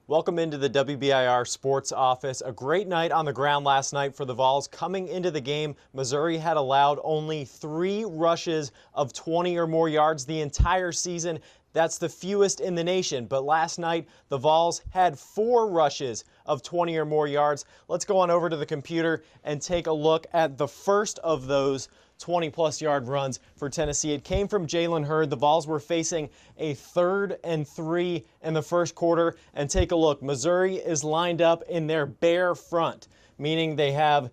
Welcome into the WBIR Sports Office. A great night on the ground last night for the Vols. Coming into the game, Missouri had allowed only 3 rushes of 20 or more yards the entire season. That's the fewest in the nation. But last night, the Vols had 4 rushes of 20 or more yards. Let's go on over to the computer and take a look at the first of those 20-plus yard runs for Tennessee. It came from Jalen Hurd. The Vols were facing a 3rd and 3 in the first quarter. And take a look. Missouri is lined up in their bare front, meaning they have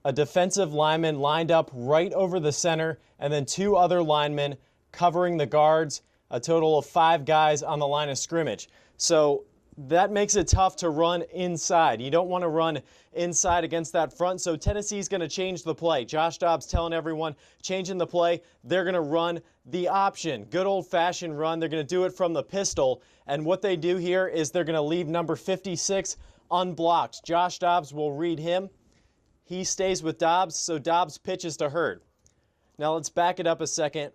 a defensive lineman lined up right over the center and then 2 other linemen covering the guards, a total of 5 guys on the line of scrimmage. So that makes it tough to run inside. You don't want to run inside against that front, so Tennessee's going to change the play. Josh Dobbs telling everyone, changing the play, they're going to run the option. Good old-fashioned run. They're going to do it from the pistol, and what they do here is they're going to leave number 56 unblocked. Josh Dobbs will read him. He stays with Dobbs, so Dobbs pitches to Hurd. Now let's back it up a second.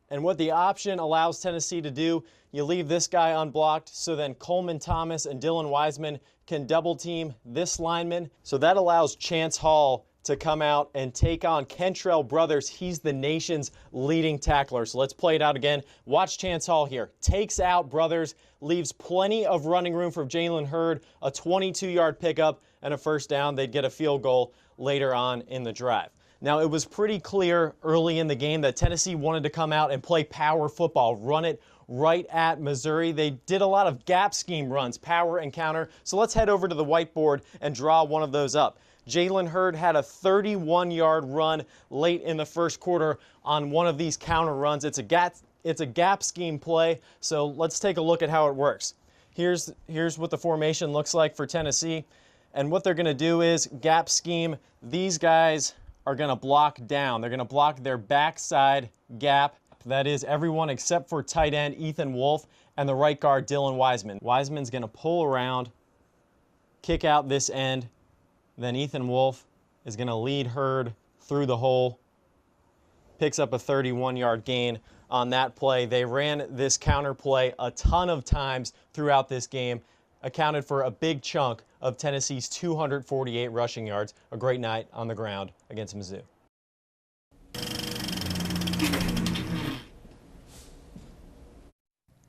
And what the option allows Tennessee to do, you leave this guy unblocked, so then Coleman Thomas and Dylan Wiseman can double team this lineman. So that allows Chance Hall to come out and take on Kentrell Brothers. He's the nation's leading tackler. So let's play it out again. Watch Chance Hall here. Takes out Brothers, leaves plenty of running room for Jalen Hurd, a 22-yard pickup and a first down. They'd get a field goal later on in the drive. Now, it was pretty clear early in the game that Tennessee wanted to come out and play power football, run it right at Missouri. They did a lot of gap scheme runs, power and counter. So let's head over to the whiteboard and draw one of those up. Jalen Hurd had a 31-yard run late in the first quarter on one of these counter runs. It's a gap scheme play, so let's take a look at how it works. Here's what the formation looks like for Tennessee. And what they're going to do is gap scheme. These guys are going to block down. They're going to block their backside gap. That is everyone except for tight end Ethan Wolf and the right guard Dylan Wiseman. Wiseman's going to pull around, kick out this end. Then Ethan Wolf is going to lead Hurd through the hole. Picks up a 31-yard gain on that play. They ran this counter play a ton of times throughout this game. Accounted for a big chunk of Tennessee's 248 rushing yards. A great night on the ground against Mizzou.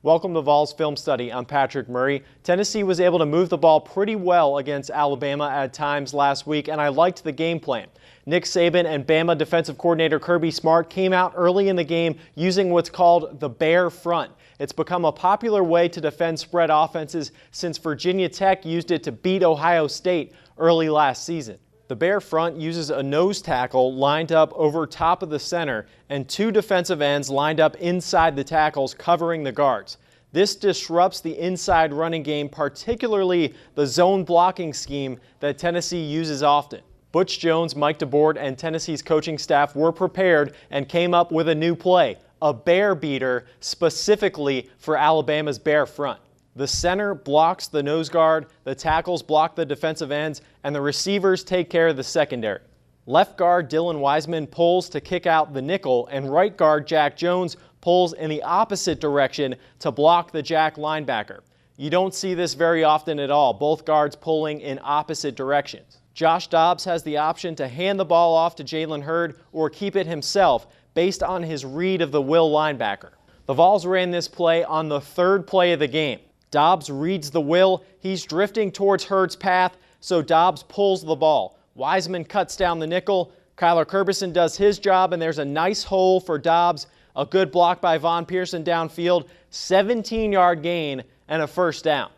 Welcome to Vols Film Study. I'm Patrick Murray. Tennessee was able to move the ball pretty well against Alabama at times last week, and I liked the game plan. Nick Saban and Bama defensive coordinator Kirby Smart came out early in the game using what's called the bare front. It's become a popular way to defend spread offenses since Virginia Tech used it to beat Ohio State early last season. The bare front uses a nose tackle lined up over top of the center and 2 defensive ends lined up inside the tackles covering the guards. This disrupts the inside running game, particularly the zone blocking scheme that Tennessee uses often. Butch Jones, Mike DeBoard, and Tennessee's coaching staff were prepared and came up with a new play, a bear beater specifically for Alabama's bare front. The center blocks the nose guard, the tackles block the defensive ends, and the receivers take care of the secondary. Left guard Dylan Wiseman pulls to kick out the nickel, and right guard Jack Jones pulls in the opposite direction to block the Jack linebacker. You don't see this very often at all, both guards pulling in opposite directions. Josh Dobbs has the option to hand the ball off to Jalen Hurd or keep it himself based on his read of the will linebacker. The Vols ran this play on the 3rd play of the game. Dobbs reads the will. He's drifting towards Hurd's path, so Dobbs pulls the ball. Wiseman cuts down the nickel. Kyler Kerbyson does his job, and there's a nice hole for Dobbs. A good block by Von Pearson downfield. 17-yard gain and a first down.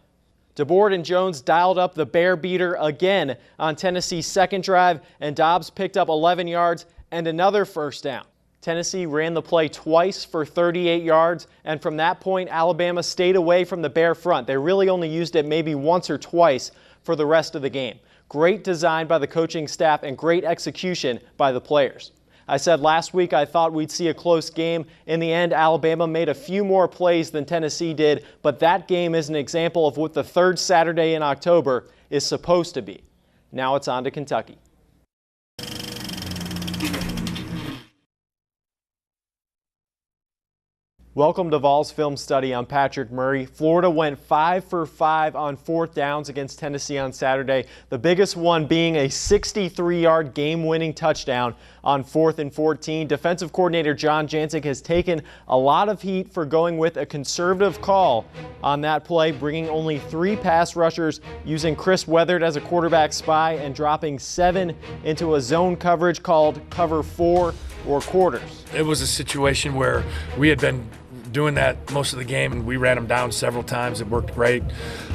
DeBoard and Jones dialed up the bear beater again on Tennessee's second drive, and Dobbs picked up 11 yards and another first down. Tennessee ran the play twice for 38 yards, and from that point, Alabama stayed away from the bare front. They really only used it maybe once or twice for the rest of the game. Great design by the coaching staff and great execution by the players. I said last week I thought we'd see a close game. In the end, Alabama made a few more plays than Tennessee did, but that game is an example of what the 3rd Saturday in October is supposed to be. Now it's on to Kentucky. Welcome to Vols Film Study. I'm Patrick Murray. Florida went 5 for 5 on 4th downs against Tennessee on Saturday, the biggest one being a 63-yard game-winning touchdown on 4th and 14. Defensive coordinator John Jancic has taken a lot of heat for going with a conservative call on that play, bringing only 3 pass rushers, using Chris Weatherd as a quarterback spy, and dropping 7 into a zone coverage called cover 4 or quarters. It was a situation where we had been doing that most of the game, and we ran them down several times. It worked great.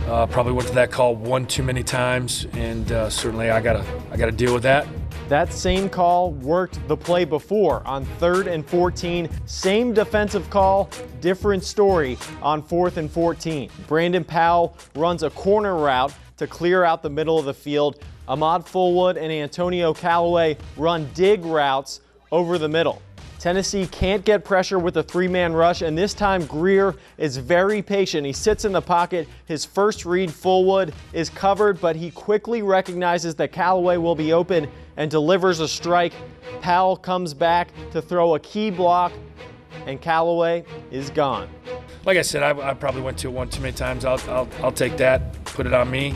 Probably went to that call one too many times, and certainly I gotta deal with that. That same call worked the play before on 3rd and 14. Same defensive call, different story on 4th and 14. Brandon Powell runs a corner route to clear out the middle of the field. Ahmad Fullwood and Antonio Callaway run dig routes over the middle. Tennessee can't get pressure with a 3-man rush, and this time Greer is very patient. He sits in the pocket. His first read, Fullwood, is covered, but he quickly recognizes that Callaway will be open and delivers a strike. Powell comes back to throw a key block, and Callaway is gone. Like I said, I probably went to it one too many times. I'll take that, put it on me.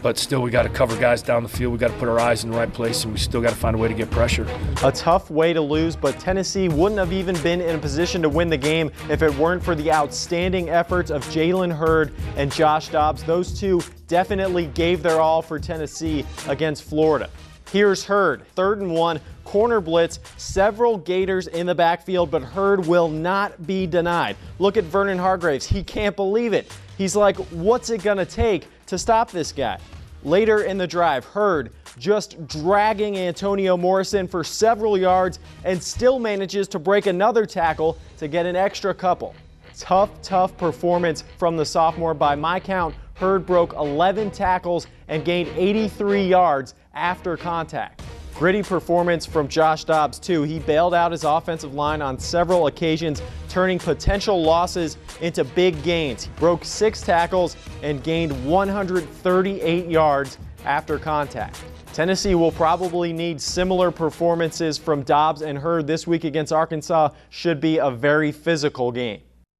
But still, we got to cover guys down the field. We got to put our eyes in the right place, and we still got to find a way to get pressure. A tough way to lose, but Tennessee wouldn't have even been in a position to win the game if it weren't for the outstanding efforts of Jalen Hurd and Josh Dobbs. Those two definitely gave their all for Tennessee against Florida. Here's Hurd, 3rd and 1, corner blitz, several Gators in the backfield, but Hurd will not be denied. Look at Vernon Hargraves. He can't believe it. He's like, what's it going to take to stop this guy? Later in the drive, Hurd just dragging Antonio Morrison for several yards and still manages to break another tackle to get an extra couple. Tough performance from the sophomore. By my count, Hurd broke 11 tackles and gained 83 yards after contact. Gritty performance from Josh Dobbs, too. He bailed out his offensive line on several occasions, turning potential losses into big gains. He broke 6 tackles and gained 138 yards after contact. Tennessee will probably need similar performances from Dobbs and Hurd this week against Arkansas. Should be a very physical game.